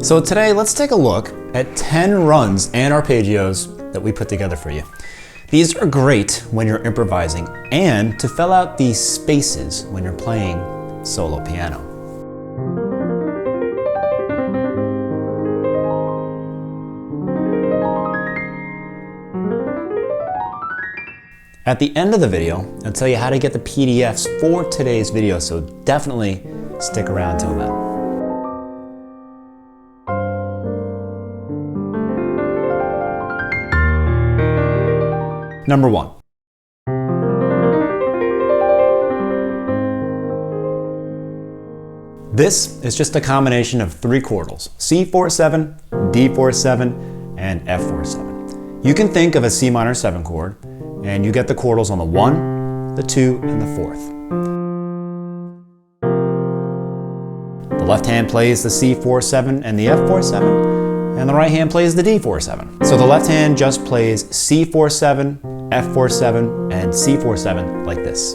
So today, let's take a look at 10 runs and arpeggios that we put together for you. These are great when you're improvising and to fill out these spaces when you're playing solo piano. At the end of the video, I'll tell you how to get the PDFs for today's video, so definitely stick around till then. Number 1. This is just a combination of 3 quartals, C4-7, D4-7, and F4-7. You can think of a C minor 7 chord, and you get the quartals on the 1, the 2, and the 4th. The left hand plays the C4-7 and the F4-7, and the right hand plays the D4-7. So the left hand just plays C4-7, F4-7, and C4-7 like this.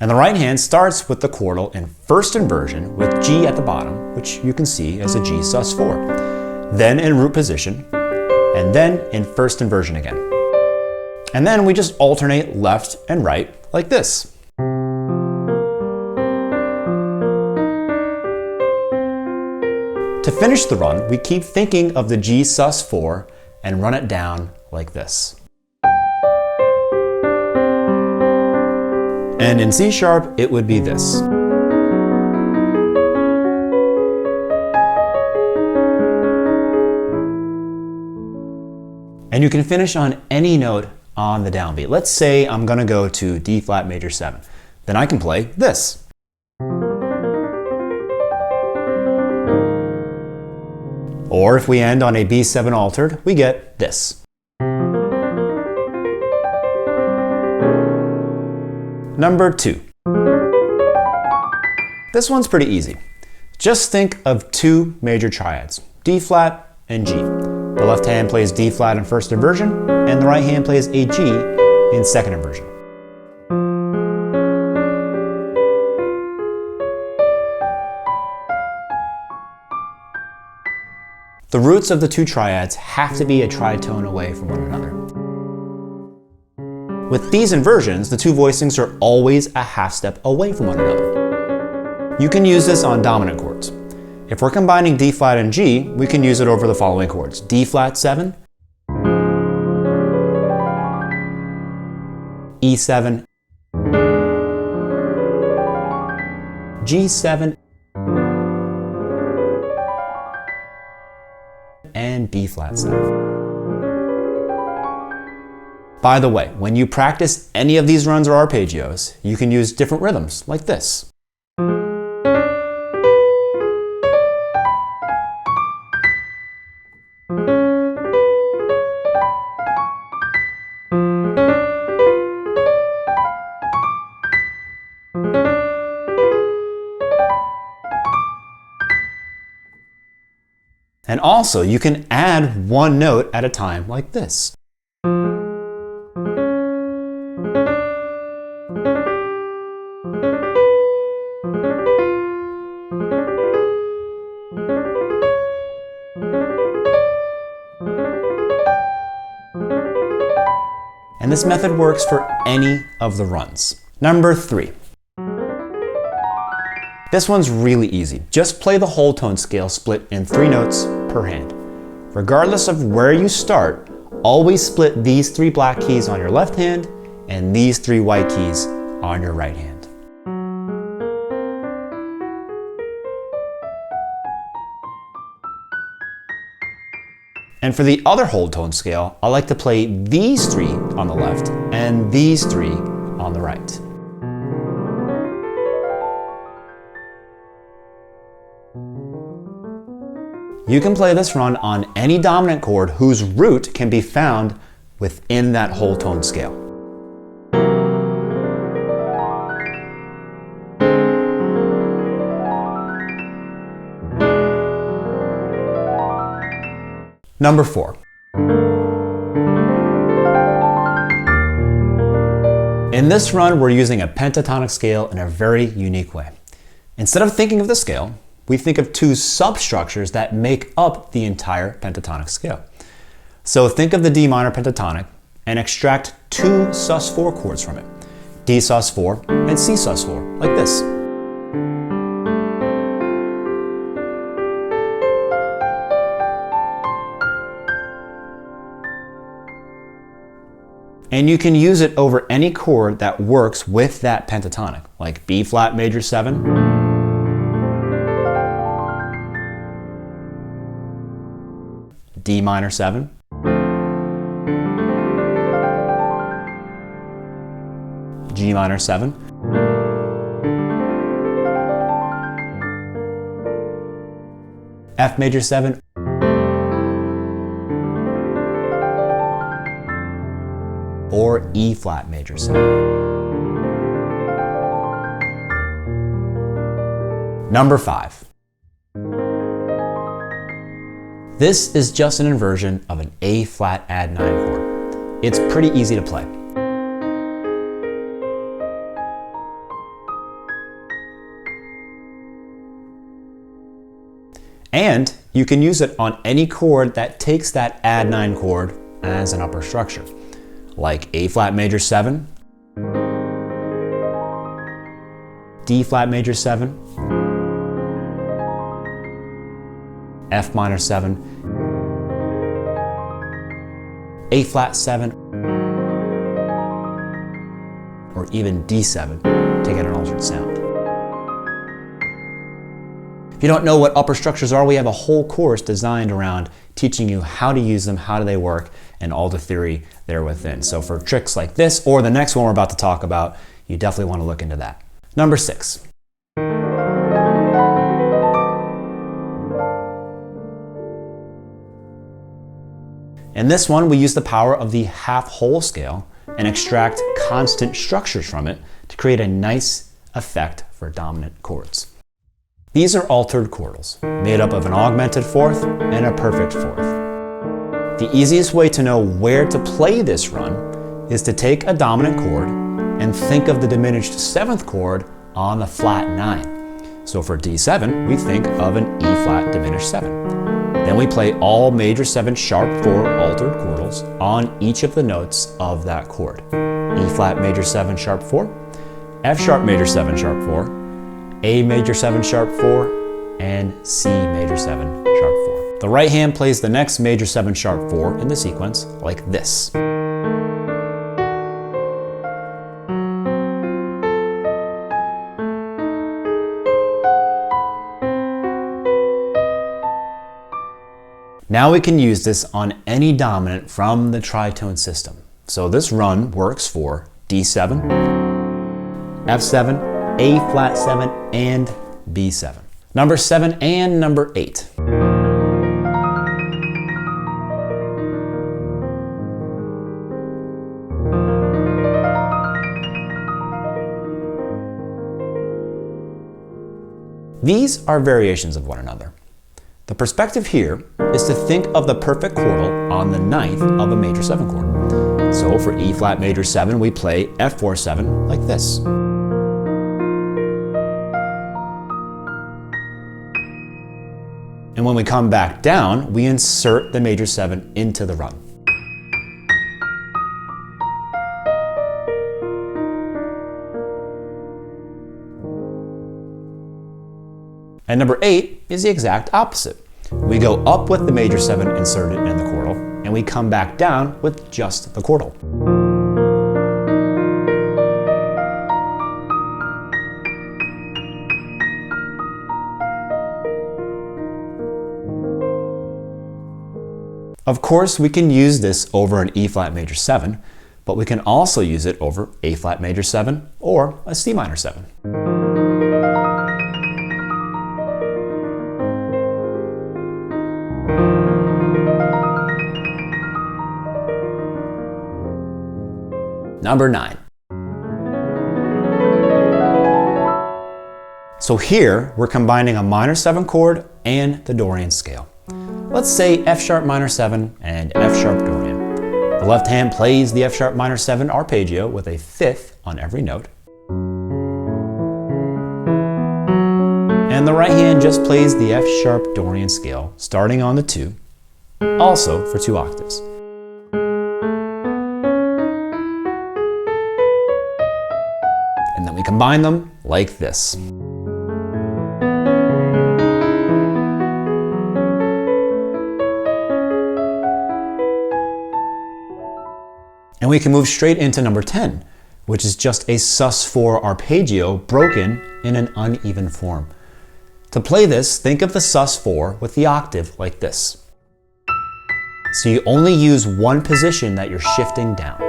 And the right hand starts with the quartal in first inversion with G at the bottom, which you can see as a G sus4. Then in root position, and then in first inversion again. And then we just alternate left and right like this. To finish the run, we keep thinking of the G sus4 and run it down like this. And in C sharp, it would be this. And you can finish on any note on the downbeat. Let's say I'm gonna go to D flat major 7. Then I can play this. Or if we end on a B7 altered, we get this. Number 2. This one's pretty easy. Just think of 2 major triads, D flat and G. The left hand plays D flat in first inversion, and the right hand plays a G in second inversion. The roots of the 2 triads have to be a tritone away from one another. With these inversions, the 2 voicings are always a half step away from one another. You can use this on dominant chords. If we're combining D flat and G, we can use it over the following chords: D flat 7, E7, G7, and B flat 7. By the way, when you practice any of these runs or arpeggios, you can use different rhythms like this. And also, you can add one note at a time like this. And this method works for any of the runs. Number 3. This one's really easy. Just play the whole tone scale split in 3 notes per hand. Regardless of where you start, always split these 3 black keys on your left hand and these 3 white keys on your right hand. And for the other whole tone scale, I like to play these 3 on the left and these 3 on the right. You can play this run on any dominant chord whose root can be found within that whole tone scale. Number 4. In this run, we're using a pentatonic scale in a very unique way. Instead of thinking of the scale, we think of two substructures that make up the entire pentatonic scale. So think of the D minor pentatonic and extract two sus4 chords from it, D sus4 and C sus4, like this. And you can use it over any chord that works with that pentatonic, like B flat major 7, D minor 7, G minor 7, F major 7, or E flat major 7. Number 5. This is just an inversion of an A flat add 9 chord. It's pretty easy to play. And you can use it on any chord that takes that add 9 chord as an upper structure, like A flat major 7, D flat major 7, F minor 7, A flat 7, or even D7 to get an altered sound. If you don't know what upper structures are, we have a whole course designed around teaching you how to use them, how do they work, and all the theory there within. So for tricks like this or the next one we're about to talk about, you definitely want to look into that. Number 6. In this one, we use the power of the half-whole scale and extract constant structures from it to create a nice effect for dominant chords. These are altered quartals, made up of an augmented fourth and a perfect fourth. The easiest way to know where to play this run is to take a dominant chord and think of the diminished 7th chord on the flat 9. So for D7, we think of an E flat diminished 7. Then we play all major 7 sharp 4 altered quartals on each of the notes of that chord. E flat major 7 sharp 4, F sharp major 7 sharp 4, A major 7 sharp 4, and C major 7 sharp 4. The right hand plays the next major 7 sharp 4 in the sequence like this. Now we can use this on any dominant from the tritone system. So this run works for D7, F7, A flat 7, and B7. Number 7 and number 8. These are variations of one another. The perspective here is to think of the perfect quartal on the 9th of a major 7 chord. So for E flat major 7, we play F4 7 like this. And when we come back down, we insert the major 7 into the run. And number 8 is the exact opposite. We go up with the major 7 inserted in the quartal, and we come back down with just the quartal. Of course, we can use this over an E flat major 7, but we can also use it over A flat major 7 or a C minor 7. Number 9. So here we're combining a minor 7 chord and the Dorian scale. Let's say F sharp minor 7 and F sharp Dorian. The left hand plays the F sharp minor 7 arpeggio with a fifth on every note. And the right hand just plays the F sharp Dorian scale, starting on the 2, also for 2 octaves. And then we combine them like this. And we can move straight into number 10, which is just a sus4 arpeggio broken in an uneven form. To play this, think of the sus4 with the octave like this. So you only use one position that you're shifting down.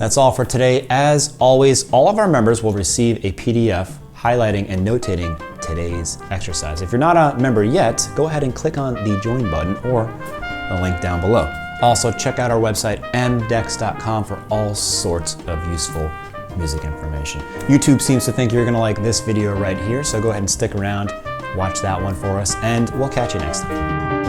That's all for today. As always, all of our members will receive a PDF highlighting and notating today's exercise. If you're not a member yet, go ahead and click on the join button or the link down below. Also, check out our website, mDecks.com, for all sorts of useful music information. YouTube seems to think you're gonna like this video right here, so go ahead and stick around, watch that one for us, and we'll catch you next time.